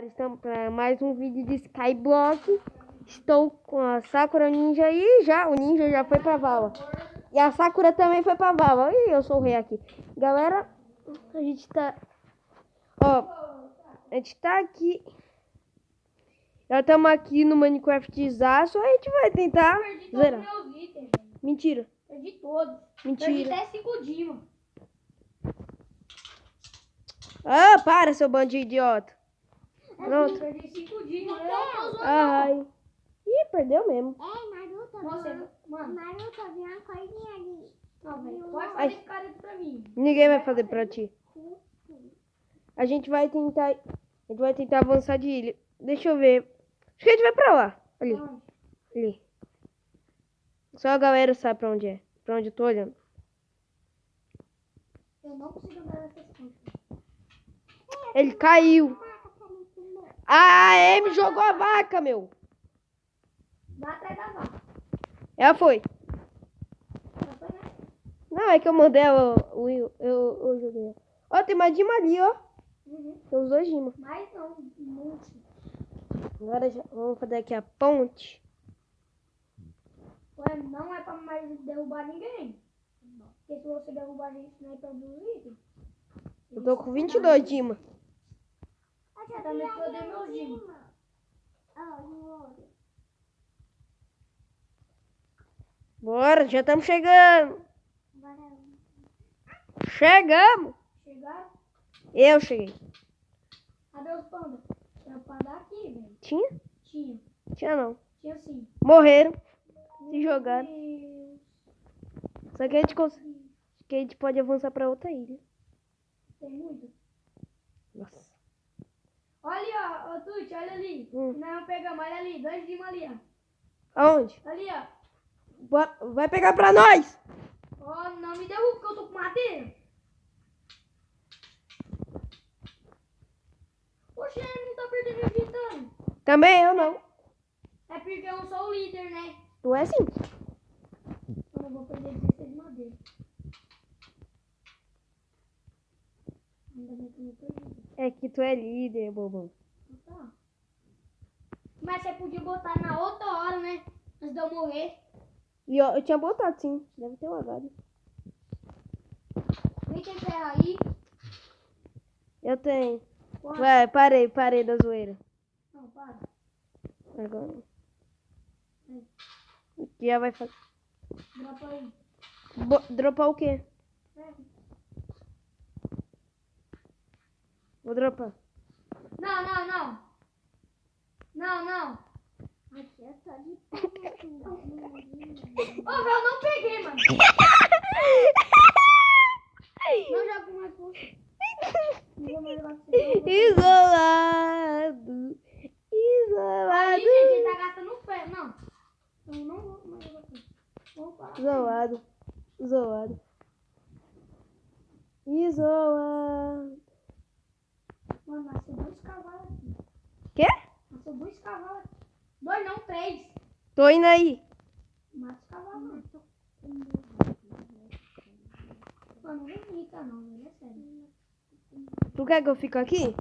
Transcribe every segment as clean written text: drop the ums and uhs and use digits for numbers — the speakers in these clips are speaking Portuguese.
Estamos para mais um vídeo de Skyblock. Estou com a Sakura Ninja e o Ninja já foi pra vala. E a Sakura também foi pra vala. E eu sou o rei aqui. Galera, a gente tá... a gente tá aqui. Já estamos aqui no Minecraft Zaço. A gente vai tentar... Perdi todos os meus itens. Mentira. Perdi todos. Mentira. Perdi até 5 dimas. Ah, para, seu bando de idiota. Pronto. Perdi 5 dimas. Eu tô zoando. Ai. Ih, perdeu mesmo. Naruto, Nossa, mano. Naruto, vi uma coisinha ali. Não, velho. Pode Ai. fazer esse cara pra mim. Ninguém vai fazer pra ti. A gente vai tentar avançar de ilha. Deixa eu ver. Acho que a gente vai pra lá. Ali. Onde? Ali. Só a galera sabe pra onde é. Pra onde eu tô olhando. Eu não consigo andar nessas coisas. Ele caiu. Ah, me jogou a vaca, meu. Dá atrás da vaca. Ela foi. Não foi, né? Não, é que eu mandei ela. Eu joguei. Ó, tem mais Dima ali, ó. Uhum. Tem os dois Dima. Mas não, um monte. Agora vamos fazer aqui a ponte. Ué, não é pra mais derrubar ninguém. Porque se você derrubar a gente, não é pra dos itens. Eu tô com 22 Dima. Você também perdeu meus dimas. Bora, já estamos chegando. Chegamos. Chegaram? Eu cheguei. Cadê os pandas? Era pra dar aqui, velho. Tinha? Tinha. Tinha não. Tinha sim. Morreram. Se jogaram. Meu Deus. Só que a gente pode avançar pra outra ilha. Tem muito. Nossa. Olha, ó, Tuti, olha ali. Não pegamos, olha ali. 2 dimas ali, ó. Aonde? Ali, ó. Vai pegar pra nós. Ó, não me derruba, porque eu tô com madeira. Poxa, ele não tá perdendo me gritando. Também eu não. É porque eu não sou o líder, né? Tu é sim. Eu não vou perder 16 de madeira. Ainda bem que eu não perdi. É que tu é líder, bobão. Tá. Mas você podia botar na outra hora, né? Antes de eu morrer. E eu tinha botado sim. Deve ter lagado. Nem tem ferro aí. Eu tenho. Porra. Vai, parei da zoeira. Não, para. Agora. Aqui já vai fazer. Dropa aí. Dropar o quê? Ferro. Vou dropar. Não, não, não. Não, não. Aqui é só de Ô, velho, eu não peguei, mano. Não jogo mais com você. Não vou mais levar você. Isolado. Aí, Isolado. gente, ele tá gastando ferro. Não. Eu não vou mais levar você. Vamos parar. Isolado. Isolado. Isolado. Mano, nasceu 2 cavalos aqui. Quê? Nasceu 2 cavalos aqui. 2 não, 3. Tô indo aí. Mata os cavalos, mano. Mano, não grita não, velho. É sério. Tu quer que eu fique aqui?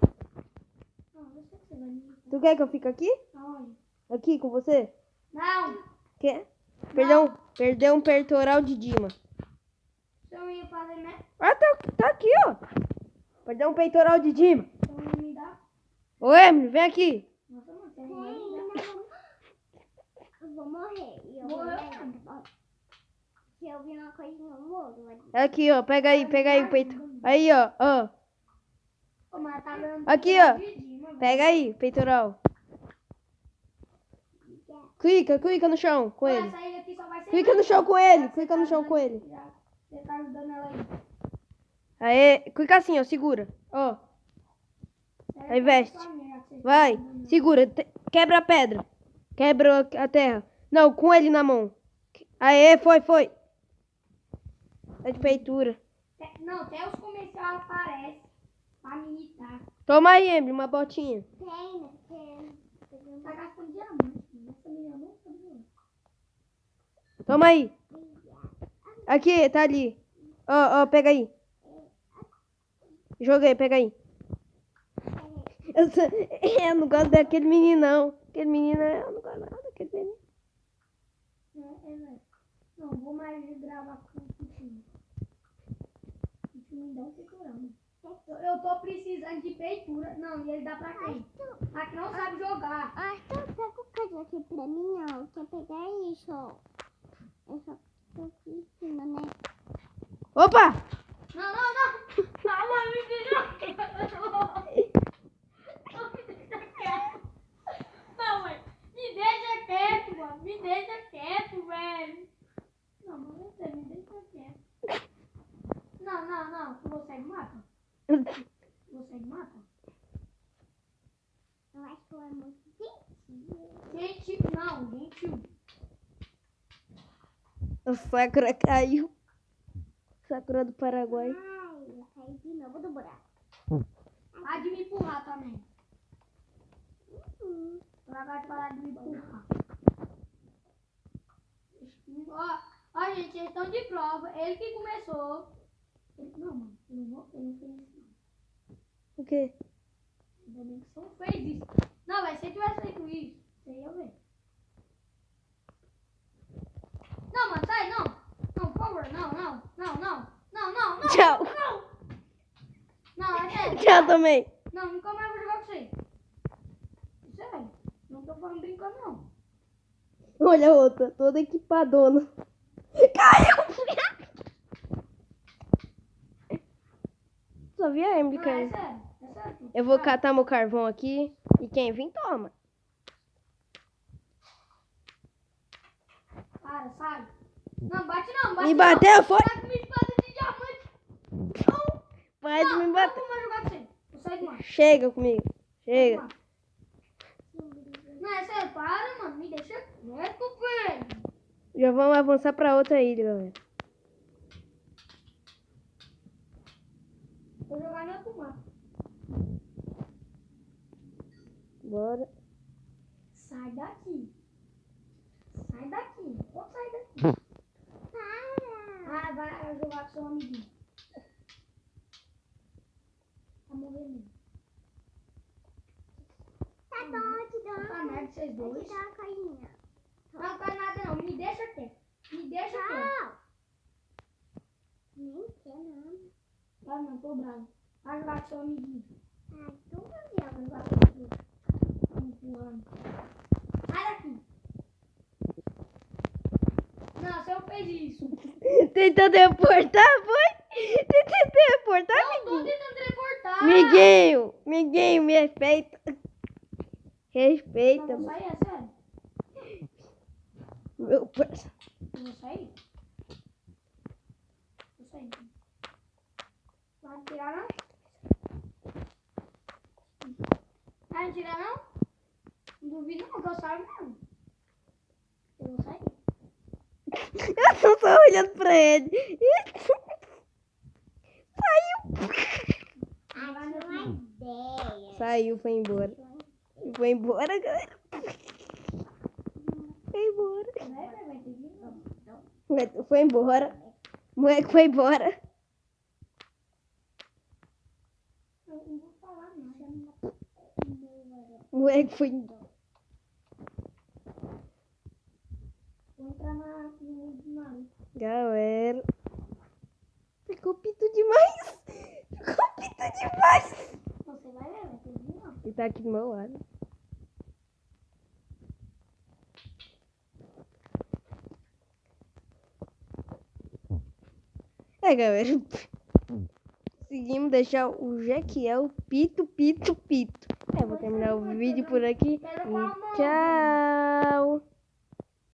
Não, eu sei que você vai me gritar. Tu quer que eu fique aqui? Aonde? Aqui com você? Não. Quer? Perdeu um peitoral de Dima. Se eu ia fazer, né? Ah, tá aqui, ó. Perdeu um peitoral de Dima. Se eu ia me dar. Ô, Emily, vem aqui. Nossa, mano, você vai me dar. Eu vou morrer. E eu vou Morreu, morrer. mano. Se eu vi uma coisinha, eu morro. Aqui, ó. Pega aí o peito. Aí, ó. Ô, mas tá dando Aqui, ó. de Dima, velho. Pega aí, peitoral. Clica no chão com ele. Essa ilha aqui só vai ser Clica no chão com ele. Clica no chão com ele. Já. Você tá ajudando ela aí. Aê, clica assim, ó. Segura. Ó. Aí veste. Vai. Segura. Quebra a pedra. Quebra a terra. Não, com ele na mão. Aê, foi. É de peitura. Não, até os comerciais aparecem pra me irritar. Toma aí, Emily, uma botinha. Tem. Tá gastando diamante. Essa menina não sabe jogar. Toma aí. Aqui, tá ali. Ó, pega aí. Joguei, pega aí. Eu não gosto daquele menino, não. Aquele menino, eu não gosto nada daquele menino. Velho. Não vou mais gravar com o time. O time dá um figurão. Eu tô precisando de feitura. Não, e ele dá pra quem? A que não sabe jogar. Arthur, pega o cadeira aqui pra mim, não. Quer pegar isso, ó. Eu só tô aqui em cima, né? Opa! Não. Calma, me deixa quieto. Não, mãe. Me deixa quieto, mano. Me deixa quieto, velho. Não, mas você me deixa quieto. Não. Você me mata. Você me mata. Eu acho que eu é muito gentil. Gentil. A Sakura caiu. Sakura do Paraguai. Ai, eu caí de novo do buraco. Para de me empurrar também. Vai parar de me empurrar. Ó, gente, eles estão de prova. Ele que começou. Não, mano. Ele não fez isso. O quê? Ainda bem que você não fez isso. Não, mas se eu tivesse feito isso, você ia ver. Não, mano, sai, não. Não, por favor, não. Tchau. Não, é sério. Tchau também. Não, nunca mais vou jogar com você. Sério. Não tô falando brincando, não. Olha a outra, toda equipadona. Caiu! Só vi a Emily Não, é caindo. sério. Eu vou catar meu carvão aqui. E quem vir, toma. Para, sai. Não, bate não. Me bateu, foi? Tá com minha espada de diamante. Não. Pode me bater. Não vou mais jogar com você. Vou sair do mar. Chega comigo. Chega. Não, é sério. Para, mano. Me deixa quieto, velho. Já vamos avançar pra outra ilha, galera. Vou jogar no outro mapa. Bora. Sai daqui. Sai daqui. Ou sai daqui. Ah, vai jogar com seu amiguinho. Vai morrer mesmo. Tá bom, te dou Tá merda, vocês Vou dois. te dar uma coisinha. Não faz nada não. Me deixa quieto. Me deixa quieto. Tchau. Nem quer, não. Ah, não, tô bravo. Vai jogar com seu amiguinho. Ai, tu não Vai viu. jogar com seu amiguinho. Tá me empurrando. Sai daqui. Não, você não fez isso. Tentou teleportar, foi? Tentou teleportar, Eu tô amiguinho? tentando teleportar. Miguinho, me respeita. Respeita, Não, vou mano. sair, é sério. Meu parceiro. Eu vou sair. Vou sair. Vai tirar não? Vai tirar não? Não duvido não que eu saio mesmo. Eu vou sair. Eu tô só olhando pra ele. Saiu. Vai no Acho uma ideia. Saiu, foi embora. Foi embora, galera. Foi embora. Vai ter que ir, não. Foi embora. Moleque foi embora. Eu não vou falar nada. Moleque foi embora. Vou entrar na... Galera. Ficou pito demais. Ficou pito demais. Você vai ver, vai ter que ir, não. Ele tá aqui do meu lado. É, galera. Conseguimos deixar o Jequiel pito. Vou terminar o vídeo por aqui. E tchau.